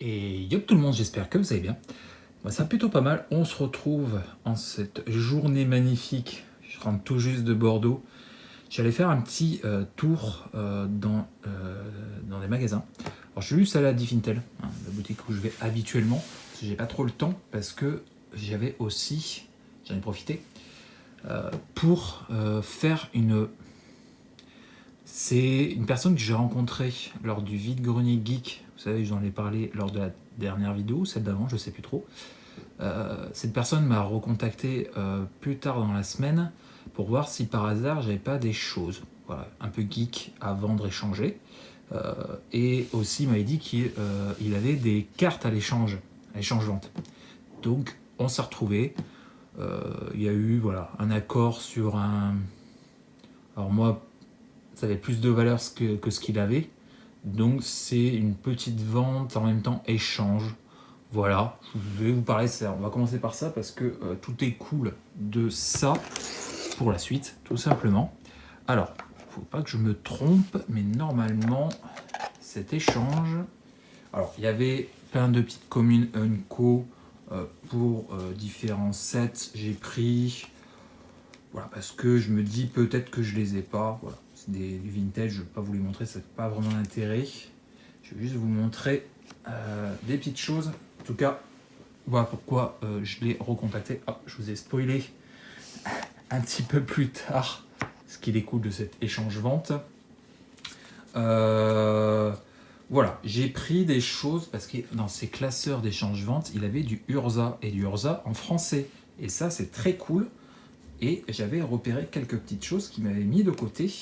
Et yo tout le monde, j'espère que vous allez bien. Moi ça va plutôt pas mal. On se retrouve en cette journée magnifique. Je rentre tout juste de Bordeaux. J'allais faire un petit tour dans les magasins. Alors je suis juste allé à Diffintel, la boutique où je vais habituellement. J'ai pas trop le temps parce que j'avais aussi, j'en ai profité, pour faire une... C'est une personne que j'ai rencontrée lors du vide-grenier geek. Vous savez, j'en ai parlé lors de la dernière vidéo, celle d'avant, je sais plus trop. Cette personne m'a recontacté plus tard dans la semaine pour voir si par hasard j'avais pas des choses, voilà, un peu geek à vendre, échanger. Et aussi il m'avait dit qu'il avait des cartes à l'échange-vente. Donc on s'est retrouvés. Il y a eu voilà, un accord sur un... Alors moi, ça avait plus de valeur que ce qu'il avait. Donc c'est une petite vente, en même temps échange. Voilà, je vais vous parler de ça. On va commencer par ça parce que tout est cool de ça pour la suite, tout simplement. Alors, faut pas que je me trompe, mais normalement, cet échange... Alors, il y avait plein de petites communes Unco pour différents sets. J'ai pris... Voilà, parce que je me dis peut-être que je les ai pas. Voilà, c'est du vintage, je ne vais pas vous les montrer, ça n'a pas vraiment d'intérêt. Je vais juste vous montrer des petites choses. En tout cas, voilà pourquoi je l'ai recontacté. Ah, je vous ai spoilé un petit peu plus tard ce qui découle de cet échange-vente. Voilà, j'ai pris des choses parce que dans ces classeurs d'échange-vente, il avait du Urza et du Urza en français. Et ça, c'est très cool. Et j'avais repéré quelques petites choses qui m'avaient mis de côté.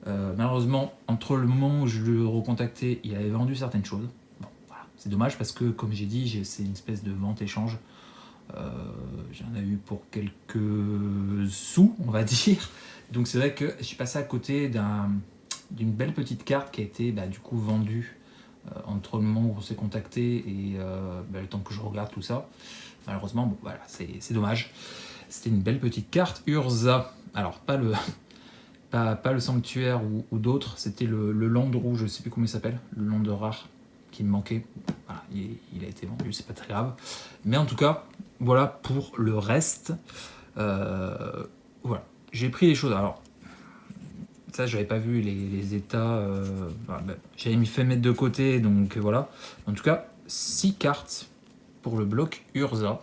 Malheureusement, entre le moment où je le recontactais, il avait vendu certaines choses. Bon, voilà. C'est dommage parce que, comme j'ai dit, c'est une espèce de vente-échange. J'en ai eu pour quelques sous, on va dire. Donc c'est vrai que je suis passé à côté d'une belle petite carte qui a été du coup vendue entre le moment où on s'est contacté et le temps que je regarde tout ça. Malheureusement, bon, voilà, c'est dommage. C'était une belle petite carte Urza. Alors, pas le sanctuaire ou d'autres, c'était le land rouge, je ne sais plus comment il s'appelle, le land rare qui me manquait. Voilà, il a été vendu, c'est pas très grave. Mais en tout cas, voilà pour le reste. Voilà, j'ai pris les choses. Alors, ça, j'avais pas vu les états. J'avais fait mettre de côté, donc voilà. En tout cas, 6 cartes pour le bloc Urza.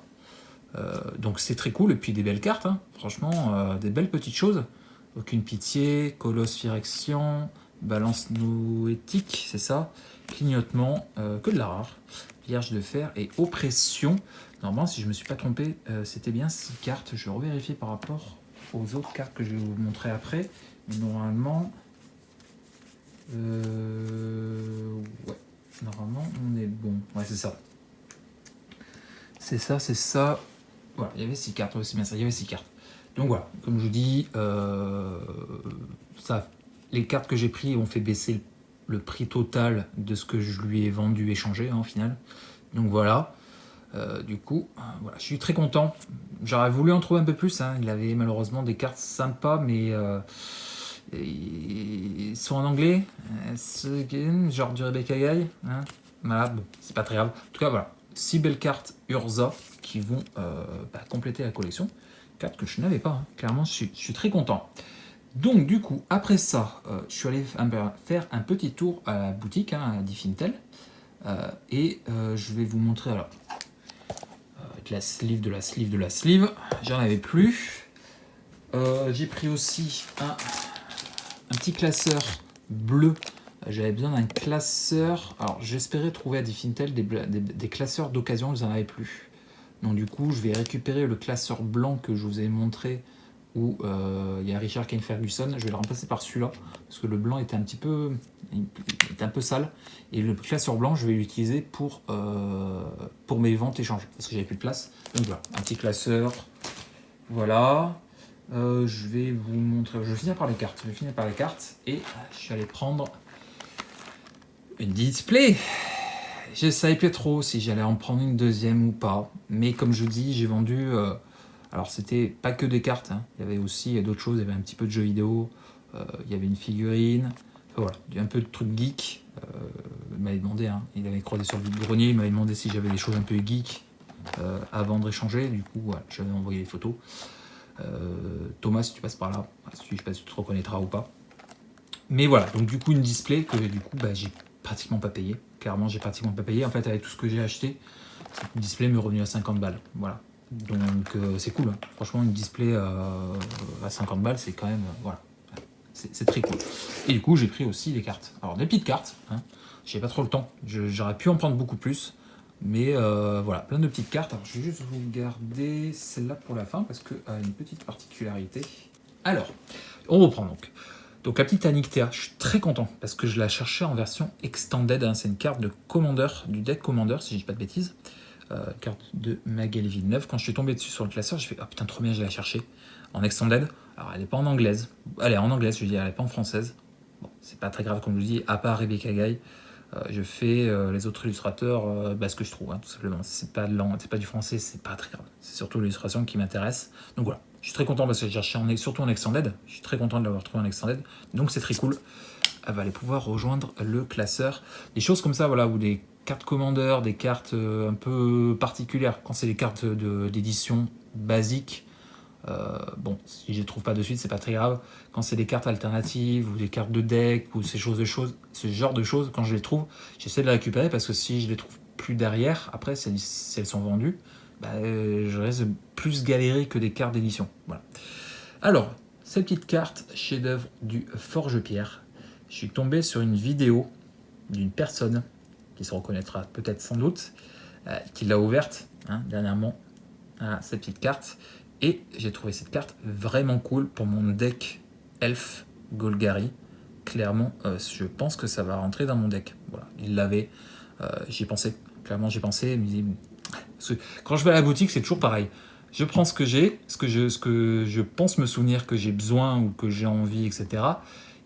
Donc c'est très cool, et puis des belles cartes, hein. Franchement, des belles petites choses. Aucune pitié, Colosse Firection, Balance Noétique, c'est ça, Clignotement, que de la rare, Vierge de fer et Oppression. Normalement, si je ne me suis pas trompé, c'était bien 6 cartes. Je vais revérifier par rapport aux autres cartes que je vais vous montrer après. Mais normalement, ouais, normalement on est bon. Ouais, c'est ça. C'est ça. Voilà, il y avait 6 cartes, c'est bien ça, il y avait 6 cartes. Donc voilà, comme je vous dis, les cartes que j'ai prises ont fait baisser le prix total de ce que je lui ai vendu, échangé au final. Donc voilà, du coup, voilà, je suis très content. J'aurais voulu en trouver un peu plus, hein. Il avait malheureusement des cartes sympas, mais ils sont en anglais, genre du Rebecca Guy, hein. Voilà, bon, c'est pas très grave. En tout cas, voilà, 6 belles cartes Urza qui vont compléter la collection. Cartes que je n'avais pas, hein. Clairement, je suis très content. Donc, du coup, après ça, je suis allé faire un petit tour à la boutique, hein, à Diffintel. Et je vais vous montrer, alors, avec la sleeve. J'en avais plus. J'ai pris aussi un petit classeur bleu. J'avais besoin d'un classeur. Alors, j'espérais trouver à Diffintel des classeurs d'occasion, je n'en avais plus. Donc, du coup, je vais récupérer le classeur blanc que je vous ai montré où il y a Richard Kane Ferguson. Je vais le remplacer par celui-là parce que le blanc était un peu sale. Et le classeur blanc, je vais l'utiliser pour mes ventes échanges parce que j'avais plus de place. Donc, voilà, un petit classeur. Voilà. Je vais vous montrer. Je vais finir par les cartes. Et je suis allé prendre une display. Je ne savais plus trop si j'allais en prendre une deuxième ou pas. Mais comme je vous dis, j'ai vendu... alors, c'était pas que des cartes, hein. Il y avait aussi d'autres choses. Il y avait un petit peu de jeux vidéo. Il y avait une figurine. voilà, un peu de trucs geek. Il m'avait demandé, hein, il avait croisé sur le vide-grenier, il m'avait demandé si j'avais des choses un peu geek avant de réchanger. Du coup, voilà, j'avais envoyé les photos. Thomas, si tu passes par là, je sais pas si tu te reconnaîtras ou pas. Mais voilà, donc du coup, une display que du coup, j'ai pratiquement pas payé. Clairement, j'ai pratiquement pas payé. En fait, avec tout ce que j'ai acheté, cette display m'est revenue à 50 balles. Voilà. Donc c'est cool. Hein. Franchement, une display à 50 balles, c'est quand même. Voilà. C'est très cool. Et du coup, j'ai pris aussi des cartes. Alors, des petites cartes. Hein. J'ai pas trop le temps. J'aurais pu en prendre beaucoup plus. Mais voilà, plein de petites cartes. Alors, je vais juste vous garder celle-là pour la fin parce qu'elle a une petite particularité. Alors, on reprend donc. Donc, la petite Anictea, je suis très content parce que je la cherchais en version extended. Hein. C'est une carte de Commander, du deck Commander, si je dis pas de bêtises. Carte de Magali Villeneuve. Quand je suis tombé dessus sur le classeur, j'ai fait oh putain, trop bien, je l'ai cherché en extended. Alors, elle n'est pas en anglaise. Elle est en anglaise, je veux dire, elle n'est pas en française. Bon, c'est pas très grave, comme je vous dis, à part Rebecca Guy. Je fais les autres illustrateurs ce que je trouve, hein, tout simplement. C'est pas du français, c'est pas très grave. C'est surtout l'illustration qui m'intéresse. Donc voilà, je suis très content parce que j'ai cherché surtout en extended. Je suis très content de l'avoir trouvé en extended. Donc c'est très cool. Elle va aller pouvoir rejoindre le classeur. Des choses comme ça, voilà, ou des cartes commandeurs, des cartes un peu particulières. Quand c'est des cartes d'édition basiques, bon, si je les trouve pas de suite, c'est pas très grave. Quand c'est des cartes alternatives ou des cartes de deck ou ce genre de choses, quand je les trouve, j'essaie de les récupérer parce que si je les trouve plus derrière, après, si elles sont vendues, je risque de plus galérer que des cartes d'édition. Voilà. Alors, cette petite carte chef-d'œuvre du Forge-Pierre, je suis tombé sur une vidéo d'une personne qui se reconnaîtra peut-être sans doute, qui l'a ouverte dernièrement, cette petite carte. Et j'ai trouvé cette carte vraiment cool pour mon deck Elf Golgari. Clairement, je pense que ça va rentrer dans mon deck. Voilà, il l'avait, j'y ai pensé. Clairement, j'y ai pensé. Quand je vais à la boutique, c'est toujours pareil. Je prends ce que j'ai, ce que je pense me souvenir que j'ai besoin ou que j'ai envie, etc.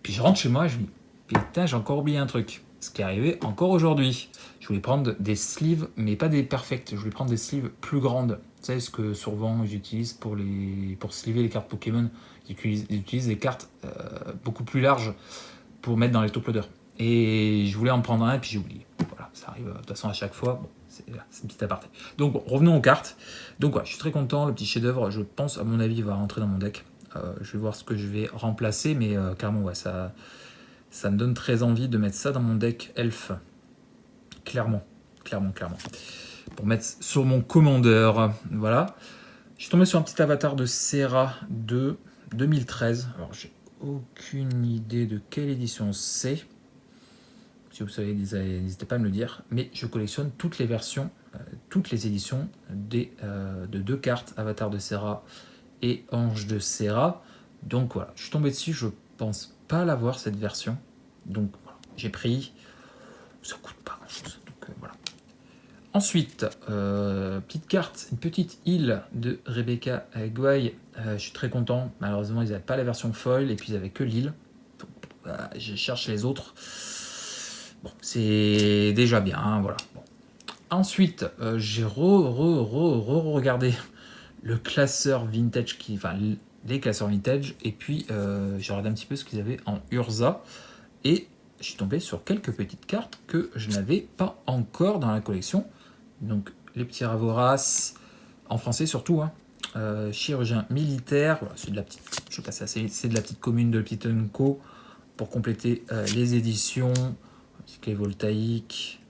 Puis je rentre chez moi et je me dis, putain, j'ai encore oublié un truc. Ce qui est arrivé encore aujourd'hui. Je voulais prendre des sleeves, mais pas des perfects. Je voulais prendre des sleeves plus grandes. Vous savez ce que souvent j'utilise pour sleever les cartes Pokémon. J'utilise des cartes beaucoup plus larges pour mettre dans les top loaders. Et je voulais en prendre un et puis j'ai oublié. Voilà, ça arrive de toute façon à chaque fois. Bon, c'est une petite aparté. Donc bon, revenons aux cartes. Donc ouais, je suis très content. Le petit chef-d'œuvre, je pense, à mon avis, va rentrer dans mon deck. Je vais voir ce que je vais remplacer, mais clairement, ouais, ça me donne très envie de mettre ça dans mon deck Elf. Clairement. Pour mettre sur mon commandeur. Voilà. Je suis tombé sur un petit avatar de Serra de 2013. Alors, j'ai aucune idée de quelle édition c'est. Si vous savez, n'hésitez pas à me le dire. Mais je collectionne toutes les versions, toutes les éditions de 2 cartes, Avatar de Serra et Ange de Serra. Donc voilà, je suis tombé dessus. Je pense pas l'avoir, cette version. Donc voilà, j'ai pris. Ça coûte pas grand chose. Donc voilà. Ensuite, petite carte, une petite île de Rebecca Guay. Je suis très content. Malheureusement, ils n'avaient pas la version foil et puis ils n'avaient que l'île. Je cherche les autres. Bon, c'est déjà bien. Hein, voilà. Bon. Ensuite, j'ai regardé le classeur vintage, les classeurs vintage, et puis j'ai regardé un petit peu ce qu'ils avaient en Urza. Et je suis tombé sur quelques petites cartes que je n'avais pas encore dans la collection. Donc les petits Ravoras, en français surtout, hein. Chirurgien militaire, voilà, c'est de la petite, je passe c'est de la petite commune de Pitenco pour compléter les éditions. Petite clé voltaïque,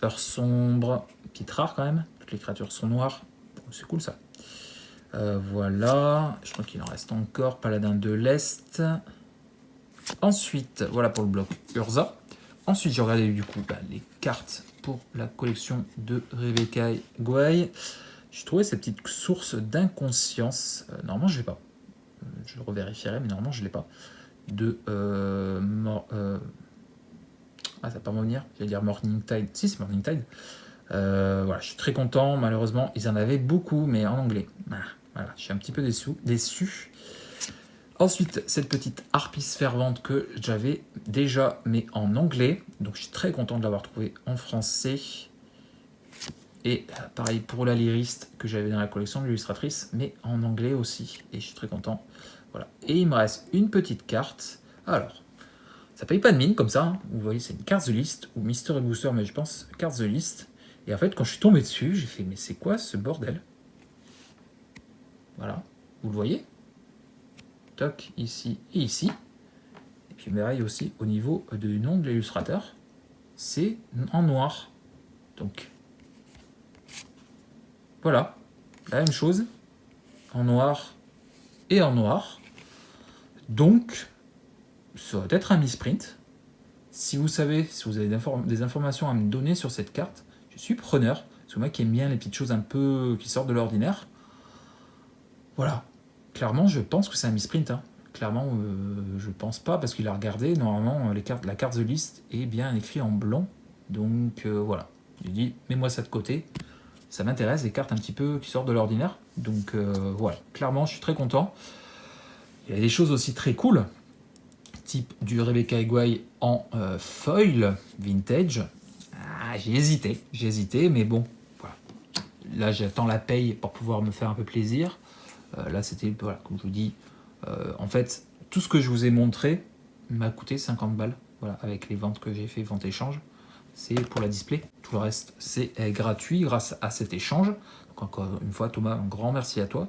heure sombre, petite rare quand même, toutes les créatures sont noires, bon, c'est cool ça. Voilà, je crois qu'il en reste encore, Paladin de l'Est. Ensuite, voilà pour le bloc Urza. Ensuite, j'ai regardé du coup les cartes pour la collection de Rebecca Guay. J'ai trouvé cette petite source d'inconscience. Normalement, je l'ai pas. Je revérifierai, mais normalement, je l'ai pas. Ça va pas revenir. J'allais dire Morning Tide. Si, c'est Morning Tide. Voilà, je suis très content. Malheureusement, ils en avaient beaucoup, mais en anglais. Voilà, je suis un petit peu déçu. Ensuite, cette petite harpie fervente que j'avais déjà, mais en anglais. Donc, je suis très content de l'avoir trouvée en français. Et pareil pour la lyriste que j'avais dans la collection de l'illustratrice, mais en anglais aussi. Et je suis très content. Voilà. Et il me reste une petite carte. Alors, Ça paye pas de mine comme ça, hein. Vous voyez, c'est une carte The List, ou Mystery Booster, mais je pense carte The List. Et en fait, quand je suis tombé dessus, j'ai fait, mais c'est quoi ce bordel? Voilà, vous le voyez? Toc, ici et ici. Et puis pareil aussi au niveau du nom de l'illustrateur, c'est en noir. Donc, voilà, la même chose, en noir et en noir. Donc, ça va être un misprint. Si vous savez, si vous avez des informations à me donner sur cette carte, je suis preneur. Parce que moi qui aime bien les petites choses un peu qui sortent de l'ordinaire. Voilà. Clairement, je pense que c'est un misprint. Hein. Clairement, je pense pas, parce qu'il a regardé. Normalement, la carte The List est bien écrite en blanc. Donc voilà. J'ai dit, mets-moi ça de côté. Ça m'intéresse, des cartes un petit peu qui sortent de l'ordinaire. Donc voilà. Clairement, je suis très content. Il y a des choses aussi très cool. Type du Rebecca Egway en foil vintage. Ah, j'ai hésité, mais bon, voilà. Là, j'attends la paye pour pouvoir me faire un peu plaisir. Là, c'était, voilà, comme je vous dis, en fait, tout ce que je vous ai montré m'a coûté 50 balles, voilà, avec les ventes que j'ai fait, vente échange. C'est pour la display. Tout le reste, c'est gratuit grâce à cet échange. Donc, encore une fois, Thomas, un grand merci à toi.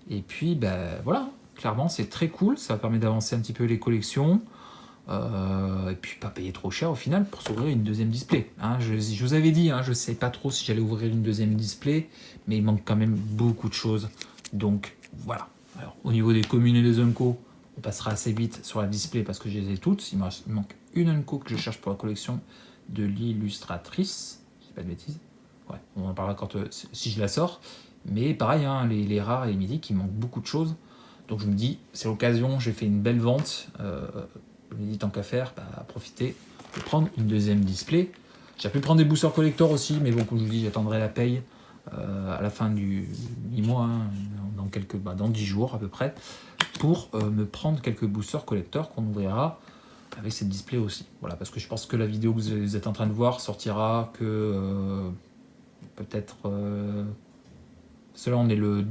Et puis, ben voilà. Clairement, c'est très cool, ça permet d'avancer un petit peu les collections, et puis pas payer trop cher au final pour s'ouvrir une deuxième display. Hein, je vous avais dit, hein, je ne sais pas trop si j'allais ouvrir une deuxième display, mais il manque quand même beaucoup de choses. Donc voilà. Alors, au niveau des communes et des Unco, on passera assez vite sur la display parce que je les ai toutes. Il manque une Unco que je cherche pour la collection de l'illustratrice, je dis pas de bêtises. Ouais, on en parlera quand si je la sors. Mais pareil, hein, les rares et les mythiques, il manque beaucoup de choses. Donc je me dis, c'est l'occasion, j'ai fait une belle vente. Je me dis, tant qu'à faire, bah, profiter de prendre une deuxième display. J'ai pu prendre des boosters collector aussi, mais bon, comme je vous dis, j'attendrai la paye à la fin du mois, hein, dans 10 jours à peu près, pour me prendre quelques boosters collector qu'on ouvrira avec cette display aussi. Voilà, parce que je pense que la vidéo que vous êtes en train de voir sortira que peut-être... cela, on est le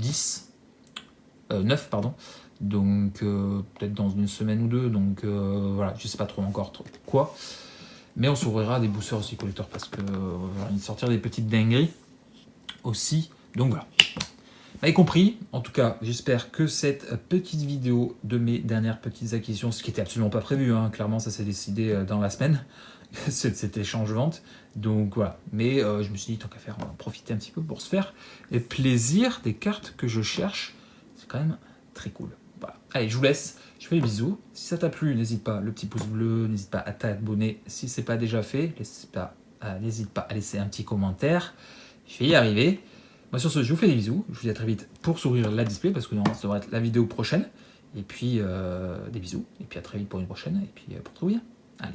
9, pardon. Donc peut-être dans une semaine ou deux. Donc voilà, je sais pas trop encore quoi. Mais on s'ouvrira des boosters aussi collector parce que va sortir des petites dingueries aussi. Donc voilà. Vous avez compris. En tout cas, j'espère que cette petite vidéo de mes dernières petites acquisitions, ce qui était absolument pas prévu, hein, clairement ça s'est décidé dans la semaine, cet échange-vente. Donc voilà. Mais je me suis dit, tant qu'à faire, on va en profiter un petit peu pour se faire plaisir des cartes que je cherche. C'est quand même très cool. Voilà. Allez, je vous laisse. Je fais des bisous. Si ça t'a plu, n'hésite pas, le petit pouce bleu, n'hésite pas à t'abonner si ce n'est pas déjà fait. N'hésite pas à laisser un petit commentaire. Je vais y arriver. Moi, sur ce, je vous fais des bisous. Je vous dis à très vite pour s'ouvrir la display parce que normalement, ça devrait être la vidéo prochaine. Et puis, des bisous. Et puis, à très vite pour une prochaine. Et puis, pour tout bien. Allez.